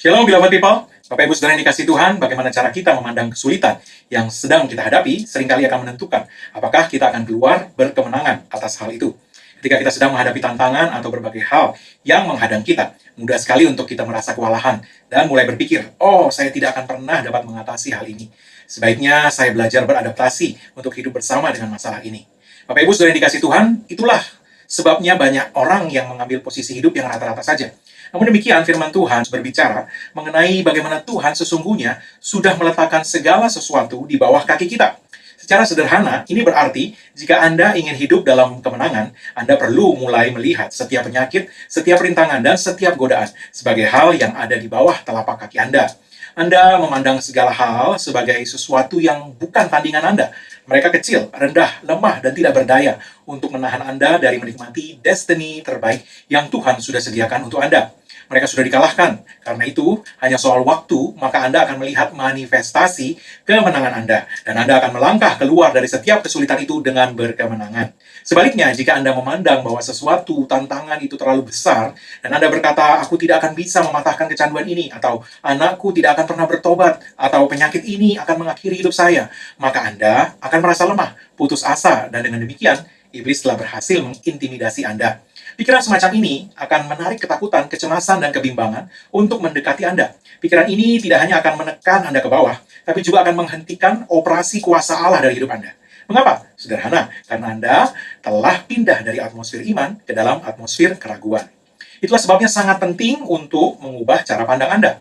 Shalom beloved people, Bapak Ibu Saudara yang dikasih Tuhan, bagaimana cara kita memandang kesulitan yang sedang kita hadapi seringkali akan menentukan apakah kita akan keluar berkemenangan atas hal itu. Ketika kita sedang menghadapi tantangan atau berbagai hal yang menghadang kita, mudah sekali untuk kita merasa kewalahan dan mulai berpikir, oh saya tidak akan pernah dapat mengatasi hal ini. Sebaiknya saya belajar beradaptasi untuk hidup bersama dengan masalah ini. Bapak Ibu Saudara yang dikasih Tuhan, itulah sebabnya banyak orang yang mengambil posisi hidup yang rata-rata saja. Namun demikian, firman Tuhan berbicara mengenai bagaimana Tuhan sesungguhnya sudah meletakkan segala sesuatu di bawah kaki kita. Secara sederhana, ini berarti jika Anda ingin hidup dalam kemenangan, Anda perlu mulai melihat setiap penyakit, setiap rintangan, dan setiap godaan sebagai hal yang ada di bawah telapak kaki Anda. Anda memandang segala hal sebagai sesuatu yang bukan tandingan Anda. Mereka kecil, rendah, lemah, dan tidak berdaya untuk menahan Anda dari menikmati destiny terbaik yang Tuhan sudah sediakan untuk Anda. Mereka sudah dikalahkan. Karena itu, hanya soal waktu, maka Anda akan melihat manifestasi kemenangan Anda. Dan Anda akan melangkah keluar dari setiap kesulitan itu dengan berkemenangan. Sebaliknya, jika Anda memandang bahwa sesuatu tantangan itu terlalu besar, dan Anda berkata, aku tidak akan bisa mematahkan kecanduan ini, atau anakku tidak akan pernah bertobat, atau penyakit ini akan mengakhiri hidup saya, maka Anda akan merasa lemah, putus asa, dan dengan demikian, iblis telah berhasil mengintimidasi Anda. Pikiran semacam ini akan menarik ketakutan, kecemasan, dan kebimbangan untuk mendekati Anda. Pikiran ini tidak hanya akan menekan Anda ke bawah, tapi juga akan menghentikan operasi kuasa Allah dari hidup Anda. Mengapa? Sederhana, karena Anda telah pindah dari atmosfer iman ke dalam atmosfer keraguan. Itulah sebabnya sangat penting untuk mengubah cara pandang Anda.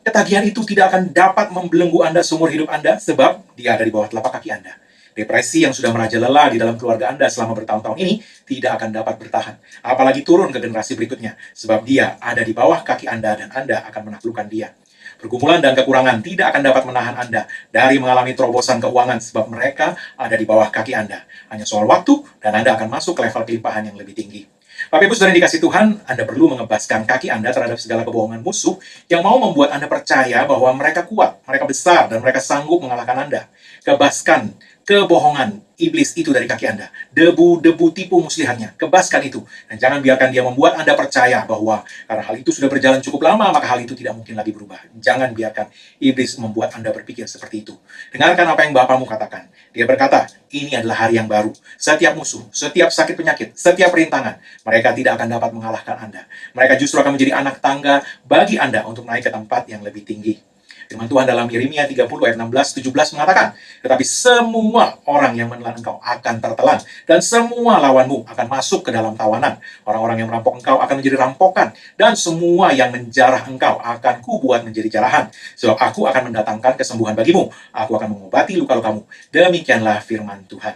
Ketagihan itu tidak akan dapat membelenggu Anda seumur hidup Anda, sebab dia ada di bawah telapak kaki Anda. Depresi yang sudah merajalela di dalam keluarga Anda selama bertahun-tahun ini tidak akan dapat bertahan. Apalagi turun ke generasi berikutnya, sebab dia ada di bawah kaki Anda dan Anda akan menaklukkan dia. Pergumulan dan kekurangan tidak akan dapat menahan Anda dari mengalami terobosan keuangan, sebab mereka ada di bawah kaki Anda. Hanya soal waktu, dan Anda akan masuk ke level kelimpahan yang lebih tinggi. Bapak Ibu Saudara yang dikasih Tuhan, Anda perlu mengebaskan kaki Anda terhadap segala kebohongan musuh yang mau membuat Anda percaya bahwa mereka kuat, mereka besar, dan mereka sanggup mengalahkan Anda. Kebaskan kebohongan iblis itu dari kaki Anda. Debu-debu tipu muslihatnya. Kebaskan itu. Dan jangan biarkan dia membuat Anda percaya bahwa karena hal itu sudah berjalan cukup lama, maka hal itu tidak mungkin lagi berubah. Jangan biarkan iblis membuat Anda berpikir seperti itu. Dengarkan apa yang Bapamu katakan. Dia berkata, ini adalah hari yang baru. Setiap musuh, setiap sakit penyakit, setiap rintangan, mereka tidak akan dapat mengalahkan Anda. Mereka justru akan menjadi anak tangga bagi Anda untuk naik ke tempat yang lebih tinggi. Firman Tuhan dalam Yeremia 30 ayat 16-17 mengatakan, tetapi semua orang yang menelan engkau akan tertelan, dan semua lawanmu akan masuk ke dalam tawanan. Orang-orang yang merampok engkau akan menjadi rampokan, dan semua yang menjarah engkau akan kubuat menjadi jarahan. Sebab aku akan mendatangkan kesembuhan bagimu, aku akan mengobati luka-lukamu. Demikianlah firman Tuhan.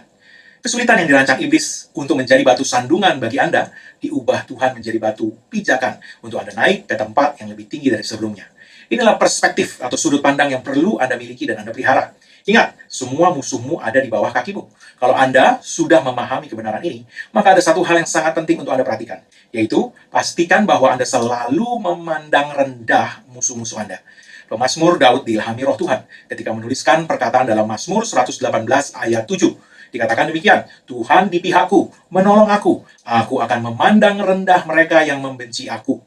Kesulitan yang dirancang iblis untuk menjadi batu sandungan bagi Anda, diubah Tuhan menjadi batu pijakan untuk Anda naik ke tempat yang lebih tinggi dari sebelumnya. Inilah perspektif atau sudut pandang yang perlu Anda miliki dan Anda pelihara. Ingat, semua musuhmu ada di bawah kakimu. Kalau Anda sudah memahami kebenaran ini, maka ada satu hal yang sangat penting untuk Anda perhatikan, yaitu pastikan bahwa Anda selalu memandang rendah musuh-musuh Anda. Pemazmur Daud diilhami Roh Tuhan ketika menuliskan perkataan dalam Mazmur 118 ayat 7. Dikatakan demikian, Tuhan di pihakku, menolong aku akan memandang rendah mereka yang membenci aku.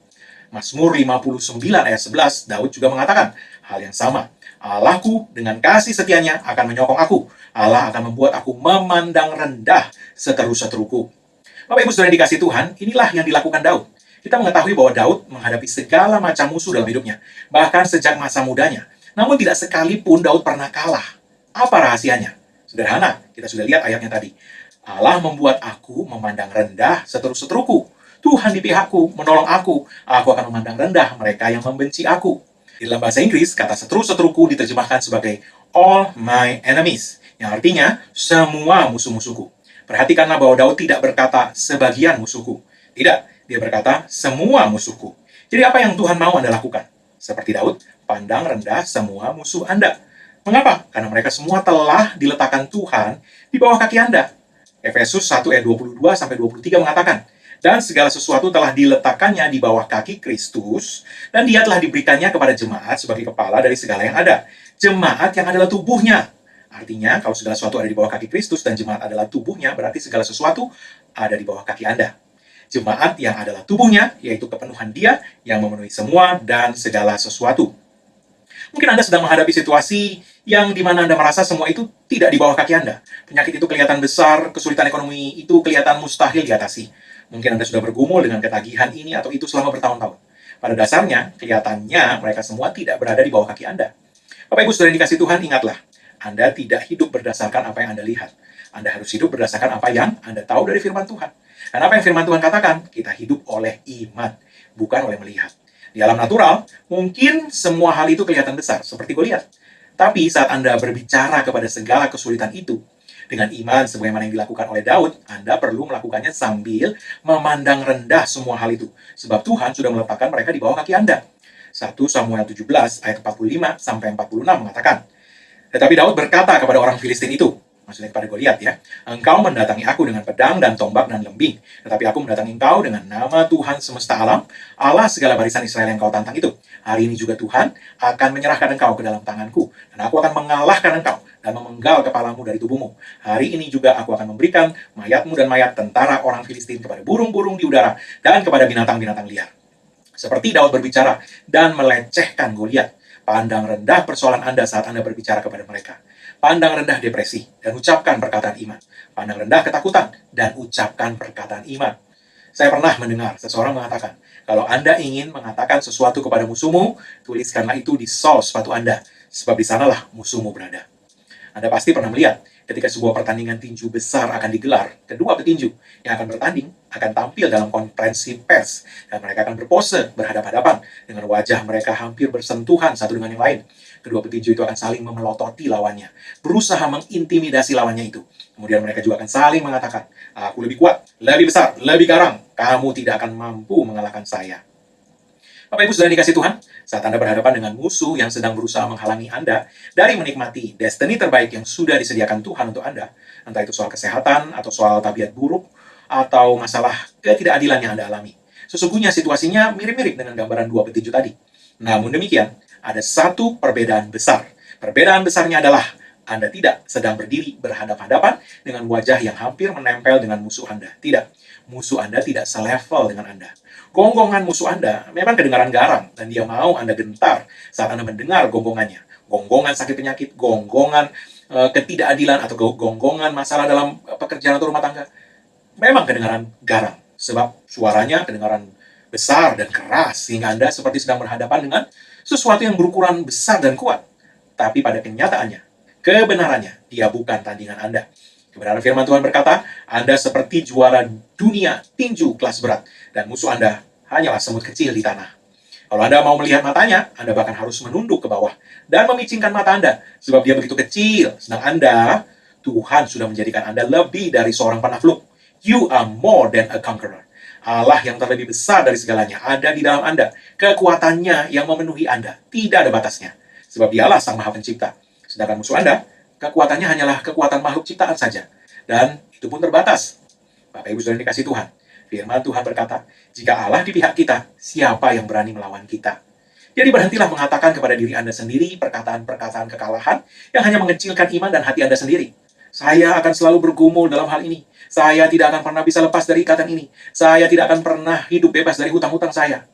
Mazmur 59 ayat 11, Daud juga mengatakan hal yang sama. Allahku dengan kasih setianya akan menyokong aku. Allah akan membuat aku memandang rendah seteru-seteruku. Bapak Ibu Saudara yang dikasih Tuhan, inilah yang dilakukan Daud. Kita mengetahui bahwa Daud menghadapi segala macam musuh dalam hidupnya, bahkan sejak masa mudanya. Namun tidak sekalipun Daud pernah kalah. Apa rahasianya? Sederhana, kita sudah lihat ayatnya tadi. Allah membuat aku memandang rendah seteru-seteruku. Tuhan di pihakku, menolong aku akan memandang rendah mereka yang membenci aku. Di dalam bahasa Inggris, kata seteru-seteruku diterjemahkan sebagai all my enemies, yang artinya semua musuh-musuhku. Perhatikanlah bahwa Daud tidak berkata sebagian musuhku. Tidak, dia berkata semua musuhku. Jadi apa yang Tuhan mau Anda lakukan? Seperti Daud, pandang rendah semua musuh Anda. Mengapa? Karena mereka semua telah diletakkan Tuhan di bawah kaki Anda. Efesus 1 ayat 22-23 mengatakan, dan segala sesuatu telah diletakkannya di bawah kaki Kristus, dan dia telah diberikannya kepada jemaat sebagai kepala dari segala yang ada. Jemaat yang adalah tubuhnya. Artinya, kalau segala sesuatu ada di bawah kaki Kristus dan jemaat adalah tubuhnya, berarti segala sesuatu ada di bawah kaki Anda. Jemaat yang adalah tubuhnya, yaitu kepenuhan Dia yang memenuhi semua dan segala sesuatu. Mungkin Anda sedang menghadapi situasi yang di mana Anda merasa semua itu tidak di bawah kaki Anda. Penyakit itu kelihatan besar, kesulitan ekonomi itu kelihatan mustahil diatasi. Mungkin Anda sudah bergumul dengan ketagihan ini atau itu selama bertahun-tahun. Pada dasarnya, kelihatannya mereka semua tidak berada di bawah kaki Anda. Bapak Ibu Saudara yang dikasihi Tuhan, ingatlah, Anda tidak hidup berdasarkan apa yang Anda lihat. Anda harus hidup berdasarkan apa yang Anda tahu dari firman Tuhan. Dan apa yang firman Tuhan katakan, kita hidup oleh iman, bukan oleh melihat. Di alam natural, mungkin semua hal itu kelihatan besar, seperti Goliat. Tapi saat Anda berbicara kepada segala kesulitan itu, dengan iman sebagaimana yang dilakukan oleh Daud, Anda perlu melakukannya sambil memandang rendah semua hal itu. Sebab Tuhan sudah meletakkan mereka di bawah kaki Anda. 1 Samuel 17 ayat 45 sampai 46 mengatakan, tetapi Daud berkata kepada orang Filistin itu, maksudnya kepada Goliat ya, engkau mendatangi aku dengan pedang dan tombak dan lembing, tetapi aku mendatangi engkau dengan nama Tuhan semesta alam, Allah segala barisan Israel yang kau tantang itu. Hari ini juga Tuhan akan menyerahkan engkau ke dalam tanganku, dan aku akan mengalahkan engkau dan memenggal kepalamu dari tubuhmu. Hari ini juga aku akan memberikan mayatmu dan mayat tentara orang Filistin kepada burung-burung di udara dan kepada binatang-binatang liar. Seperti Daud berbicara dan melecehkan Goliat, pandang rendah persoalan Anda saat Anda berbicara kepada mereka. Pandang rendah depresi dan ucapkan perkataan iman. Pandang rendah ketakutan dan ucapkan perkataan iman. Saya pernah mendengar seseorang mengatakan, kalau Anda ingin mengatakan sesuatu kepada musuhmu, tuliskanlah itu di sol sepatu Anda, sebab di sanalah musuhmu berada. Anda pasti pernah melihat ketika sebuah pertandingan tinju besar akan digelar, kedua petinju yang akan bertanding akan tampil dalam konferensi pers, dan mereka akan berpose berhadapan-hadapan dengan wajah mereka hampir bersentuhan satu dengan yang lain. Kedua petinju itu akan saling memelototi lawannya, berusaha mengintimidasi lawannya itu. Kemudian mereka juga akan saling mengatakan, aku lebih kuat, lebih besar, lebih garang, kamu tidak akan mampu mengalahkan saya. Bapak Ibu Saudara dikasih Tuhan, saat Anda berhadapan dengan musuh yang sedang berusaha menghalangi Anda dari menikmati destiny terbaik yang sudah disediakan Tuhan untuk Anda, entah itu soal kesehatan, atau soal tabiat buruk, atau masalah ketidakadilan yang Anda alami. Sesungguhnya situasinya mirip-mirip dengan gambaran dua petinju tadi. Namun demikian, ada satu perbedaan besar. Perbedaan besarnya adalah Anda tidak sedang berdiri berhadapan-hadapan dengan wajah yang hampir menempel dengan musuh Anda. Tidak. Musuh Anda tidak selevel dengan Anda. Gonggongan musuh Anda memang kedengaran garang, dan dia mau Anda gentar saat Anda mendengar gonggongannya. Gonggongan sakit penyakit, gonggongan ketidakadilan, atau gonggongan masalah dalam pekerjaan atau rumah tangga. Memang kedengaran garang, sebab suaranya kedengaran besar dan keras, sehingga Anda seperti sedang berhadapan dengan sesuatu yang berukuran besar dan kuat. Tapi pada kenyataannya, kebenarannya, dia bukan tandingan Anda. Kebenaran firman Tuhan berkata, Anda seperti juara dunia tinju kelas berat, dan musuh Anda hanyalah semut kecil di tanah. Kalau Anda mau melihat matanya, Anda bahkan harus menunduk ke bawah dan memicingkan mata Anda, sebab dia begitu kecil. Sedang Anda, Tuhan sudah menjadikan Anda lebih dari seorang penakluk. You are more than a conqueror. Allah yang terlebih besar dari segalanya ada di dalam Anda. Kekuatannya yang memenuhi Anda tidak ada batasnya, sebab dialah Sang Maha Pencipta. Sedangkan musuh Anda, kekuatannya hanyalah kekuatan makhluk ciptaan saja, dan itu pun terbatas. Bapak Ibu Saudara dikasih Tuhan, firman Tuhan berkata, jika Allah di pihak kita, siapa yang berani melawan kita? Jadi berhentilah mengatakan kepada diri Anda sendiri perkataan-perkataan kekalahan yang hanya mengecilkan iman dan hati Anda sendiri. Saya akan selalu bergumul dalam hal ini. Saya tidak akan pernah bisa lepas dari ikatan ini. Saya tidak akan pernah hidup bebas dari hutang-hutang saya.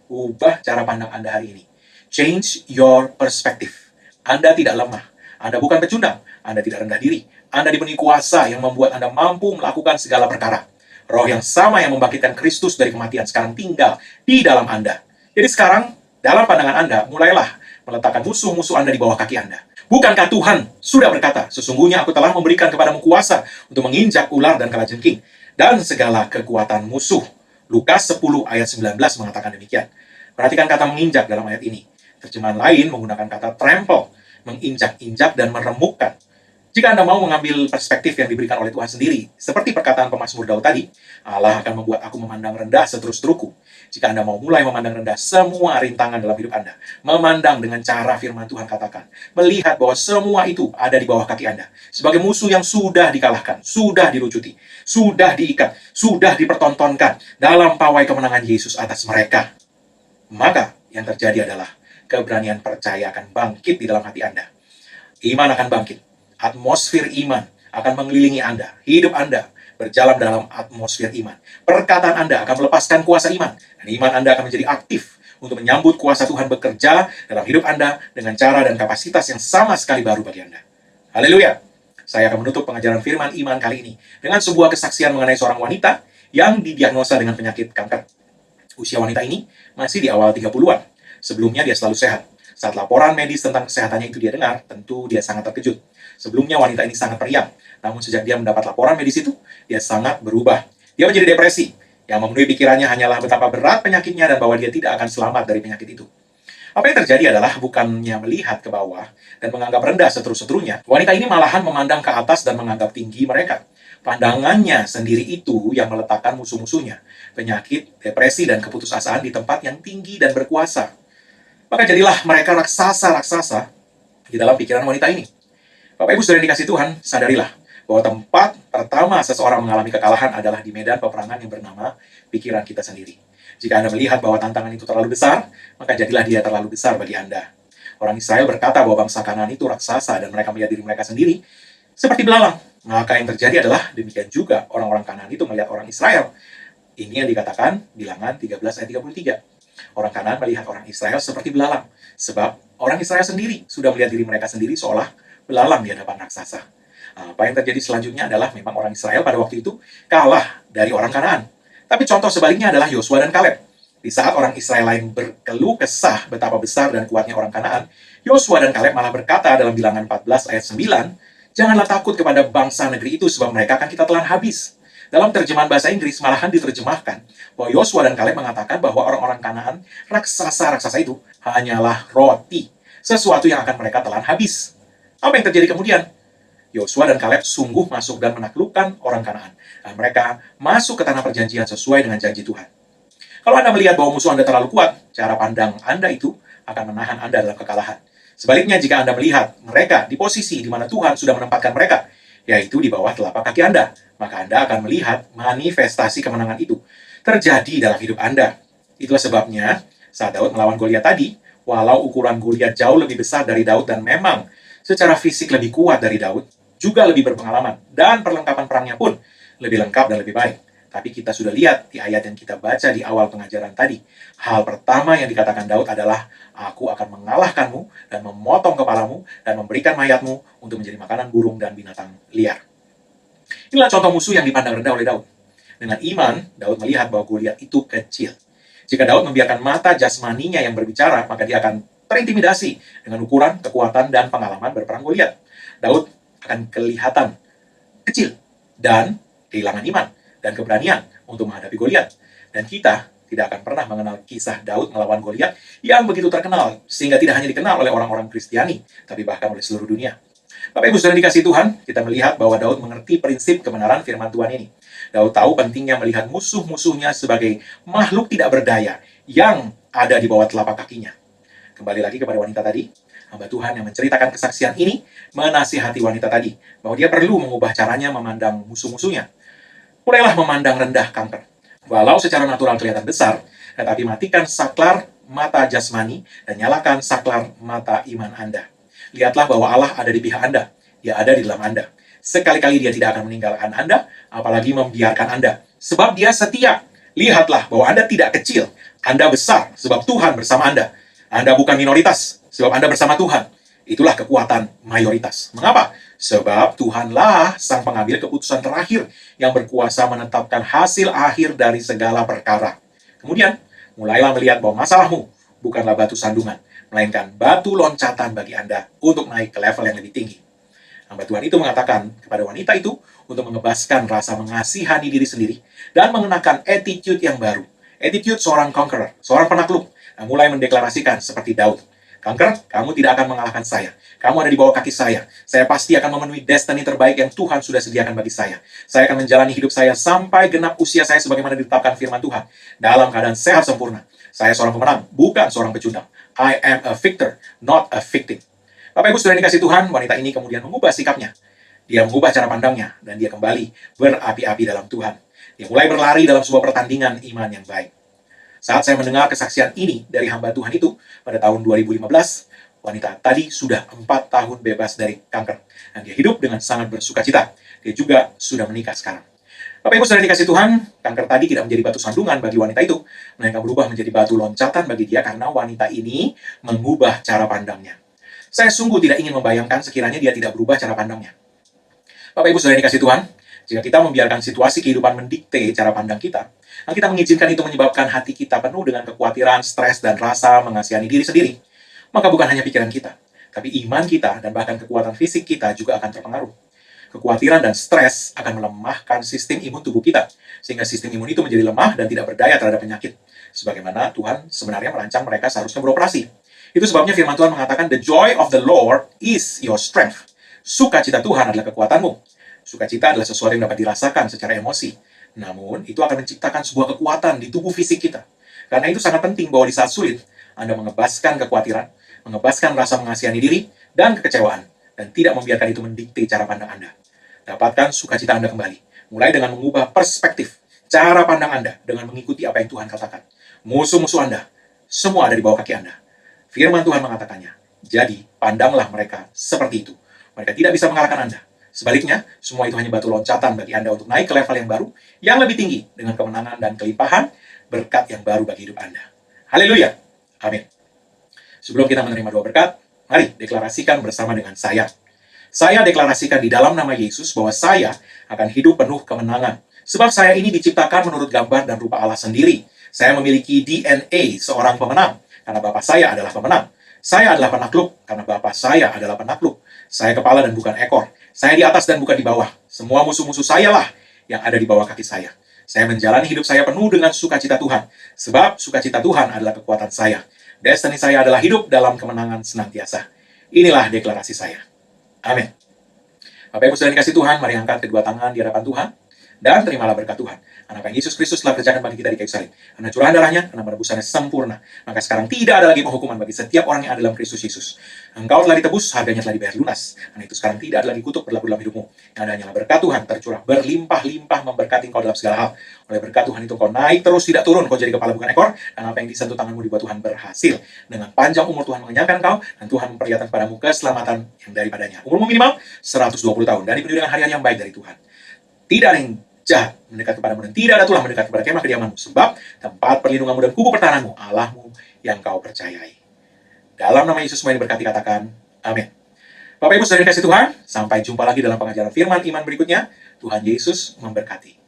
Ubah cara pandang Anda hari ini. Change your perspective. Anda tidak lemah. Anda bukan pecundang. Anda tidak rendah diri. Anda diberi kuasa yang membuat Anda mampu melakukan segala perkara. Roh yang sama yang membangkitkan Kristus dari kematian sekarang tinggal di dalam Anda. Jadi sekarang, dalam pandangan Anda, mulailah meletakkan musuh-musuh Anda di bawah kaki Anda. Bukankah Tuhan sudah berkata, sesungguhnya aku telah memberikan kepadamu kuasa untuk menginjak ular dan kalajengking dan segala kekuatan musuh. Lukas 10 ayat 19 mengatakan demikian. Perhatikan kata menginjak dalam ayat ini. Terjemahan lain menggunakan kata trample, menginjak-injak dan meremukkan. Jika Anda mau mengambil perspektif yang diberikan oleh Tuhan sendiri, seperti perkataan pemazmur Daud tadi, Allah akan membuat aku memandang rendah seterus-teruku. Jika Anda mau mulai memandang rendah semua rintangan dalam hidup Anda, memandang dengan cara firman Tuhan katakan, melihat bahwa semua itu ada di bawah kaki Anda, sebagai musuh yang sudah dikalahkan, sudah dilucuti, sudah diikat, sudah dipertontonkan dalam pawai kemenangan Yesus atas mereka. Maka yang terjadi adalah keberanian percaya akan bangkit di dalam hati Anda. Iman akan bangkit. Atmosfer iman akan mengelilingi Anda, hidup Anda, berjalan dalam atmosfer iman. Perkataan Anda akan melepaskan kuasa iman, dan iman Anda akan menjadi aktif untuk menyambut kuasa Tuhan bekerja dalam hidup Anda dengan cara dan kapasitas yang sama sekali baru bagi Anda. Haleluya! Saya akan menutup pengajaran firman iman kali ini dengan sebuah kesaksian mengenai seorang wanita yang didiagnosa dengan penyakit kanker. Usia wanita ini masih di awal 30-an. Sebelumnya dia selalu sehat. Saat laporan medis tentang kesehatannya itu dia dengar, tentu dia sangat terkejut. Sebelumnya wanita ini sangat periang, namun sejak dia mendapat laporan medis itu, dia sangat berubah. Dia menjadi depresi. Yang memenuhi pikirannya hanyalah betapa berat penyakitnya dan bahwa dia tidak akan selamat dari penyakit itu. Apa yang terjadi adalah bukannya melihat ke bawah dan menganggap rendah seteru-seterunya, wanita ini malahan memandang ke atas dan menganggap tinggi mereka. Pandangannya sendiri itu yang meletakkan musuh-musuhnya, penyakit, depresi, dan keputusasaan di tempat yang tinggi dan berkuasa. Maka jadilah mereka raksasa-raksasa di dalam pikiran wanita ini. Bapak Ibu saudara yang dikasih Tuhan, sadarilah bahwa tempat pertama seseorang mengalami kekalahan adalah di medan peperangan yang bernama pikiran kita sendiri. Jika Anda melihat bahwa tantangan itu terlalu besar, maka jadilah dia terlalu besar bagi Anda. Orang Israel berkata bahwa bangsa Kanaan itu raksasa dan mereka melihat diri mereka sendiri seperti belalang. Maka yang terjadi adalah demikian juga orang-orang Kanaan itu melihat orang Israel. Ini yang dikatakan Bilangan 13 ayat 33. Orang Kanaan melihat orang Israel seperti belalang, sebab orang Israel sendiri sudah melihat diri mereka sendiri seolah belalang di hadapan raksasa. Apa yang terjadi selanjutnya adalah memang orang Israel pada waktu itu kalah dari orang Kanaan. Tapi contoh sebaliknya adalah Yosua dan Kaleb. Di saat orang Israel lain berkeluh kesah betapa besar dan kuatnya orang Kanaan, Yosua dan Kaleb malah berkata dalam Bilangan 14 ayat 9, "Janganlah takut kepada bangsa negeri itu sebab mereka akan kita telan habis." Dalam terjemahan bahasa Inggris malahan diterjemahkan bahwa Yosua dan Kaleb mengatakan bahwa orang-orang Kanaan, raksasa-raksasa itu hanyalah roti, sesuatu yang akan mereka telan habis. Apa yang terjadi kemudian? Yosua dan Kaleb sungguh masuk dan menaklukkan orang Kanaan. Dan mereka masuk ke tanah perjanjian sesuai dengan janji Tuhan. Kalau Anda melihat bahwa musuh Anda terlalu kuat, cara pandang Anda itu akan menahan Anda dalam kekalahan. Sebaliknya, jika Anda melihat mereka di posisi di mana Tuhan sudah menempatkan mereka, yaitu di bawah telapak kaki Anda, maka Anda akan melihat manifestasi kemenangan itu terjadi dalam hidup Anda. Itulah sebabnya, saat Daud melawan Goliat tadi, walau ukuran Goliat jauh lebih besar dari Daud dan memang secara fisik lebih kuat dari Daud, juga lebih berpengalaman, dan perlengkapan perangnya pun lebih lengkap dan lebih baik. Tapi kita sudah lihat di ayat yang kita baca di awal pengajaran tadi. Hal pertama yang dikatakan Daud adalah, "Aku akan mengalahkanmu dan memotong kepalamu dan memberikan mayatmu untuk menjadi makanan burung dan binatang liar." Inilah contoh musuh yang dipandang rendah oleh Daud. Dengan iman, Daud melihat bahwa Goliat itu kecil. Jika Daud membiarkan mata jasmaninya yang berbicara, maka dia akan terintimidasi dengan ukuran, kekuatan, dan pengalaman berperang Goliat. Daud akan kelihatan kecil dan kehilangan iman dan keberanian untuk menghadapi Goliat. Dan kita tidak akan pernah mengenal kisah Daud melawan Goliat yang begitu terkenal, sehingga tidak hanya dikenal oleh orang-orang Kristiani, tapi bahkan oleh seluruh dunia. Bapak Ibu saudara dikasih Tuhan, kita melihat bahwa Daud mengerti prinsip kebenaran firman Tuhan ini. Daud tahu pentingnya melihat musuh-musuhnya sebagai makhluk tidak berdaya yang ada di bawah telapak kakinya. Kembali lagi kepada wanita tadi, hamba Tuhan yang menceritakan kesaksian ini menasihati wanita tadi bahwa dia perlu mengubah caranya memandang musuh-musuhnya. Mulailah memandang rendah kanker. Walau secara natural kelihatan besar, tetapi matikan saklar mata jasmani dan nyalakan saklar mata iman Anda. Lihatlah bahwa Allah ada di pihak Anda. Dia ada di dalam Anda. Sekali-kali dia tidak akan meninggalkan Anda, apalagi membiarkan Anda. Sebab dia setia. Lihatlah bahwa Anda tidak kecil. Anda besar, sebab Tuhan bersama Anda. Anda bukan minoritas, sebab Anda bersama Tuhan. Itulah kekuatan mayoritas. Mengapa? Sebab Tuhanlah sang pengambil keputusan terakhir yang berkuasa menetapkan hasil akhir dari segala perkara. Kemudian, mulailah melihat bahwa masalahmu bukanlah batu sandungan, melainkan batu loncatan bagi Anda untuk naik ke level yang lebih tinggi. Hamba Tuhan itu mengatakan kepada wanita itu untuk mengebaskan rasa mengasihani diri sendiri dan mengenakan attitude yang baru. Attitude seorang conqueror, seorang penakluk, yang mulai mendeklarasikan seperti Daud. Kanker, kamu tidak akan mengalahkan saya. Kamu ada di bawah kaki saya. Saya pasti akan memenuhi destiny terbaik yang Tuhan sudah sediakan bagi saya. Saya akan menjalani hidup saya sampai genap usia saya sebagaimana ditetapkan firman Tuhan. Dalam keadaan sehat sempurna. Saya seorang pemenang, bukan seorang pecundang. I am a victor, not a victim. Bapak Ibu sudah dikasih Tuhan, wanita ini kemudian mengubah sikapnya. Dia mengubah cara pandangnya, dan dia kembali berapi-api dalam Tuhan. Dia mulai berlari dalam sebuah pertandingan iman yang baik. Saat saya mendengar kesaksian ini dari hamba Tuhan itu pada tahun 2015, wanita tadi sudah 4 tahun bebas dari kanker. Dan dia hidup dengan sangat bersuka cita. Dia juga sudah menikah sekarang. Bapak Ibu saudara dikasih Tuhan, kanker tadi tidak menjadi batu sandungan bagi wanita itu, melainkan berubah menjadi batu loncatan bagi dia karena wanita ini mengubah cara pandangnya. Saya sungguh tidak ingin membayangkan sekiranya dia tidak berubah cara pandangnya. Bapak Ibu saudara dikasih Tuhan, jika kita membiarkan situasi kehidupan mendikte cara pandang kita, dan kita mengizinkan itu menyebabkan hati kita penuh dengan kekhawatiran, stres, dan rasa mengasihani diri sendiri, maka bukan hanya pikiran kita, tapi iman kita dan bahkan kekuatan fisik kita juga akan terpengaruh. Kekhawatiran dan stres akan melemahkan sistem imun tubuh kita, sehingga sistem imun itu menjadi lemah dan tidak berdaya terhadap penyakit. Sebagaimana Tuhan sebenarnya merancang mereka seharusnya beroperasi. Itu sebabnya firman Tuhan mengatakan, "The joy of the Lord is your strength." Sukacita Tuhan adalah kekuatanmu. Sukacita adalah sesuatu yang dapat dirasakan secara emosi. Namun, itu akan menciptakan sebuah kekuatan di tubuh fisik kita. Karena itu sangat penting bahwa di saat sulit, Anda mengebaskan kekhawatiran, mengebaskan rasa mengasihani diri, dan kekecewaan, dan tidak membiarkan itu mendikte cara pandang Anda. Dapatkan sukacita Anda kembali, mulai dengan mengubah perspektif, cara pandang Anda, dengan mengikuti apa yang Tuhan katakan. Musuh-musuh Anda, semua ada di bawah kaki Anda. Firman Tuhan mengatakannya, jadi pandanglah mereka seperti itu. Mereka tidak bisa mengalahkan Anda. Sebaliknya, semua itu hanya batu loncatan bagi Anda untuk naik ke level yang baru, yang lebih tinggi, dengan kemenangan dan kelimpahan, berkat yang baru bagi hidup Anda. Haleluya! Amin. Sebelum kita menerima doa berkat, mari deklarasikan bersama dengan saya. Saya deklarasikan di dalam nama Yesus bahwa saya akan hidup penuh kemenangan. Sebab saya ini diciptakan menurut gambar dan rupa Allah sendiri. Saya memiliki DNA seorang pemenang, karena Bapa saya adalah pemenang. Saya adalah penakluk, karena Bapa saya adalah penakluk. Saya kepala dan bukan ekor. Saya di atas dan bukan di bawah. Semua musuh-musuh saya lah yang ada di bawah kaki saya. Saya menjalani hidup saya penuh dengan sukacita Tuhan. Sebab sukacita Tuhan adalah kekuatan saya. Destiny saya adalah hidup dalam kemenangan senantiasa. Inilah deklarasi saya. Amin. Bapak Ibu saudara dikasih Tuhan, mari angkat kedua tangan di hadapan Tuhan. Dan terimalah berkat Tuhan. Anak yang Yesus Kristus telah kerjakan bagi kita di kayu salib. Karena curahan darahnya, karena penebusannya sempurna. Maka sekarang tidak ada lagi penghukuman bagi setiap orang yang ada dalam Kristus Yesus. Engkau telah ditebus, harganya telah dibayar lunas. Karena itu sekarang tidak ada lagi kutuk berlaku dalam hidupmu. Yang ada hanyalah berkat Tuhan tercurah berlimpah-limpah memberkati engkau dalam segala hal. Oleh berkat Tuhan itu kau naik terus tidak turun. Kau jadi kepala bukan ekor. Dan apa yang disentuh tanganmu dibuat Tuhan berhasil. Dengan panjang umur Tuhan mengenyangkan engkau. Dan Tuhan memperlihatkan kepadamu keselamatan yang daripadanya. Umurmu minimal 120 tahun. Dan dipenuhi dengan hari-hari yang baik dari Tuhan. Tidak ada yang jahat mendekat kepadamu dan tidak ada tulah mendekat kepada kemah kediamanmu. Sebab tempat perlindunganmu dan kubu pertahananmu, Allahmu yang kau percayai. Dalam nama Yesus semua yang diberkati katakan, amin. Bapak Ibu saudara dikasih Tuhan, sampai jumpa lagi dalam pengajaran firman iman berikutnya. Tuhan Yesus memberkati.